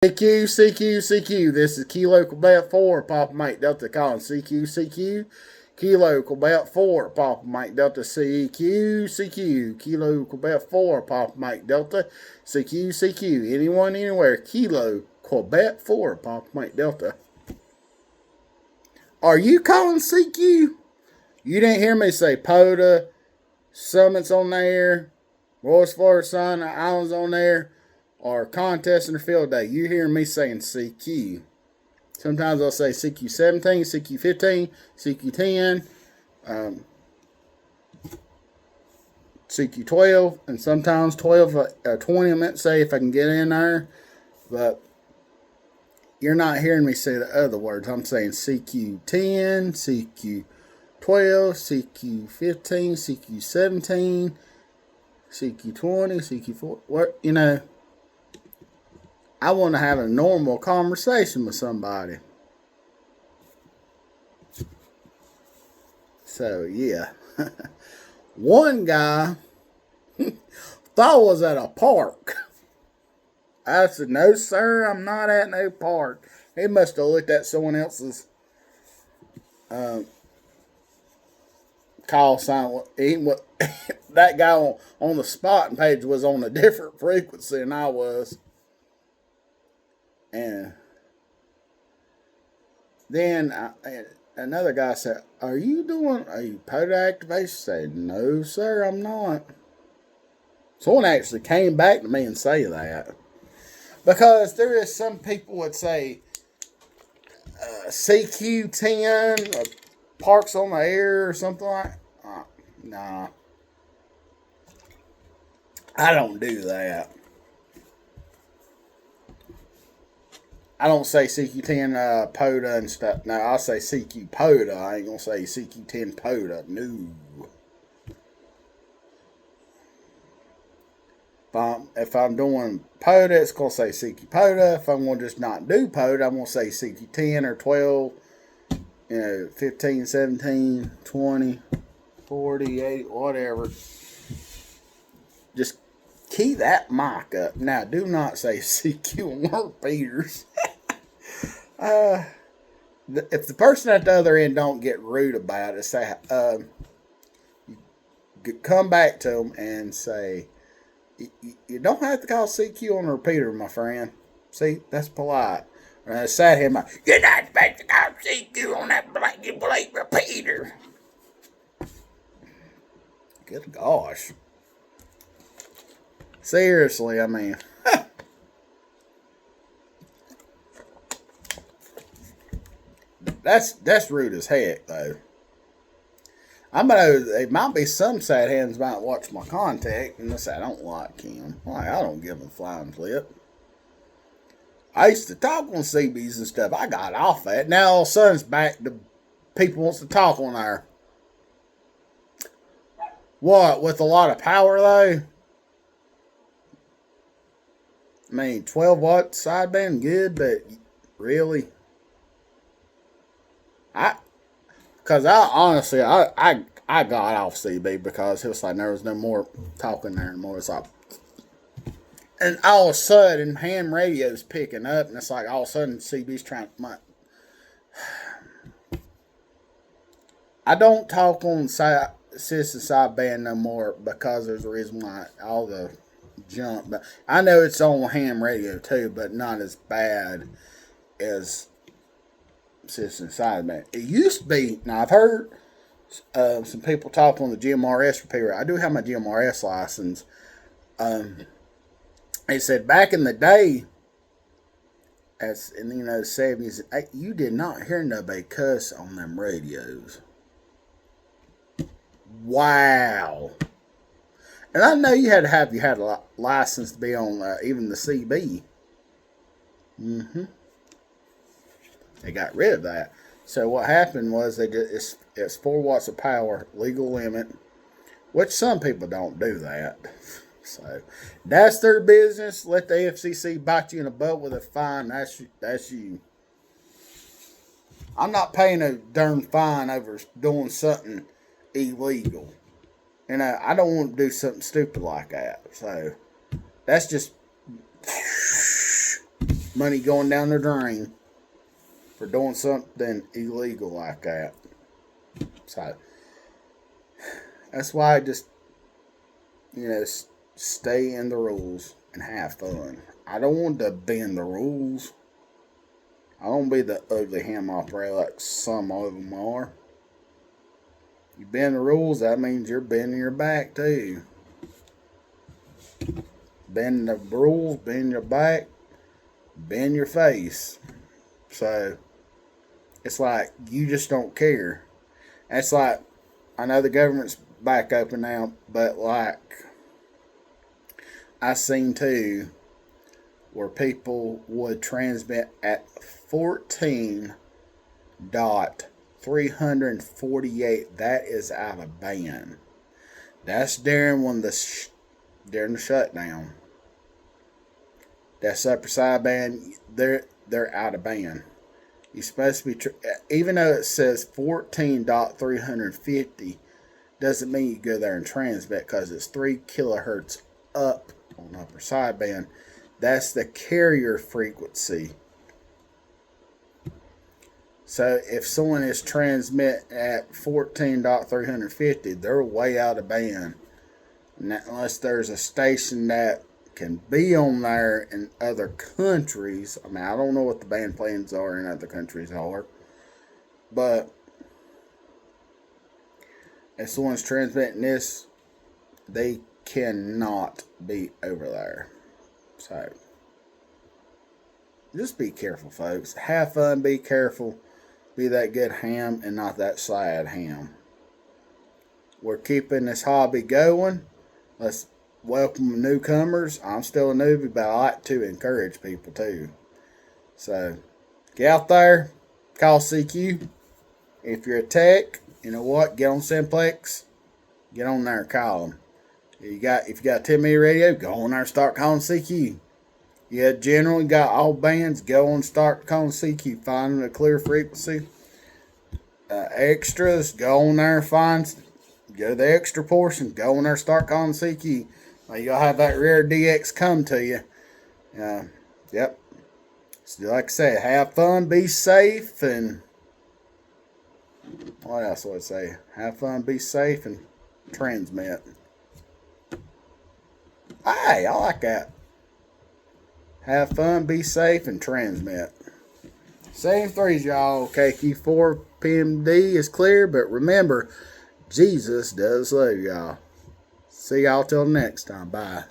CQ, CQ, CQ. This is Kilo Quebec 4, Papa Mike Delta calling CQ, CQ. Kilo Quebec 4, Papa Mike Delta CQ, CQ. Kilo Quebec 4, Papa Mike Delta CQ, CQ. Anyone, anywhere. Kilo Quebec 4, Papa Mike Delta. Are you calling CQ? You didn't hear me say POTA, Summit's on there, Royce Florida Sun Islands on there, or contest in the field day. You hear me saying CQ. Sometimes I'll say CQ17, CQ15, CQ10, CQ12, and sometimes 12 or 20. I meant to say if I can get in there, but you're not hearing me say the other words. I'm saying CQ10, CQ12, CQ15, CQ17, CQ20, CQ4. What, I want to have a normal conversation with somebody. So, yeah. One guy thought I was at a park. I said, no, sir, I'm not at no park. He must have looked at someone else's call sign. That guy on the spotting page was on a different frequency than I was. And then another guy said, are you POTA activation? I said, no, sir, I'm not. Someone actually came back to me and say that. Because there is some people would say CQ10 or Parks on the Air or something like that. Nah. I don't do that. I don't say CQ10 POTA and stuff. No, I'll say CQ POTA. I ain't going to say CQ10 POTA. No. If I'm doing POTA, it's going to say CQ POTA. If I'm going to just not do POTA, I'm going to say CQ10 or 12, 15, 17, 20, 40, 80, whatever. Just key that mic up. Now, do not say CQ and work Peters. If the person at the other end don't get rude about it, say, come back to them and say, you don't have to call CQ on a repeater, my friend. See, that's polite. And I sat him out, you're not supposed to call CQ on that blank repeater. Good gosh. Seriously, I mean. That's rude as heck, though. There might be some sad hands might watch my contact and say I don't like him. I don't give him a flying flip. I used to talk on CBs and stuff. I got off that. Now all of a sudden it's back to people wants to talk on there. What, with a lot of power though? I mean, 12 watt sideband, good, but really? Because I honestly, I got off CB because it was like there was no more talking there anymore. It's like, and all of a sudden, ham radio's picking up, and it's like all of a sudden CB's trying to. I don't talk on Citizen sideband no more because there's a reason why all the jump. But I know it's on ham radio too, but not as bad as Citizen sideband. It used to be. Now I've heard some people talk on the GMRS repeater. I do have my GMRS license. They said back in the day, as in the 70s, you did not hear nobody cuss on them radios. Wow. And I know you had a license to be on even the CB. They got rid of that. So what happened was it's 4 watts of power, legal limit, which some people don't do that. So that's their business. Let the FCC bite you in the butt with a fine. That's you. I'm not paying a darn fine over doing something illegal. I don't want to do something stupid like that. So that's just money going down the drain for doing something illegal like that. So that's why I just, stay in the rules and have fun. I don't want to bend the rules. I don't be the ugly ham operator like some of them are. You bend the rules, that means you're bending your back too. Bend the rules, bend your back, bend your face. So it's like you just don't care. It's like, I know the government's back open now, but like I seen too where people would transmit at 14.348. That is out of band. That's during during the shutdown. That's upper sideband. They're out of band. You're supposed to be even though it says 14.350, doesn't mean you go there and transmit because it's 3 kilohertz up on upper sideband. That's the carrier frequency. So if someone is transmit at 14.350, they're way out of band. Unless there's a station that can be on there in other countries. I mean, I don't know what the band plans are in other countries are. But if someone's transmitting this, they cannot be over there. So just be careful, folks. Have fun, be careful. Be that good ham and not that sad ham. We're keeping this hobby going. Let's welcome newcomers. I'm still a newbie, but I like to encourage people too. So get out there, call CQ. If you're a tech, you know what? Get on Simplex. Get on there and call them. If you got a 10 meter radio, go on there and start calling CQ. You generally got all bands, go on and start calling CQ. Find a clear frequency. Extras, go on there and go to the extra portion. Go on there and start calling CQ. You'll have that rare DX come to you. Yep. So like I said, have fun, be safe, and what else would I say? Have fun, be safe, and transmit. Hey, I like that. Have fun, be safe, and transmit. Same threes, y'all. KQ4 PMD is clear, but remember, Jesus does love y'all. See y'all till next time. Bye.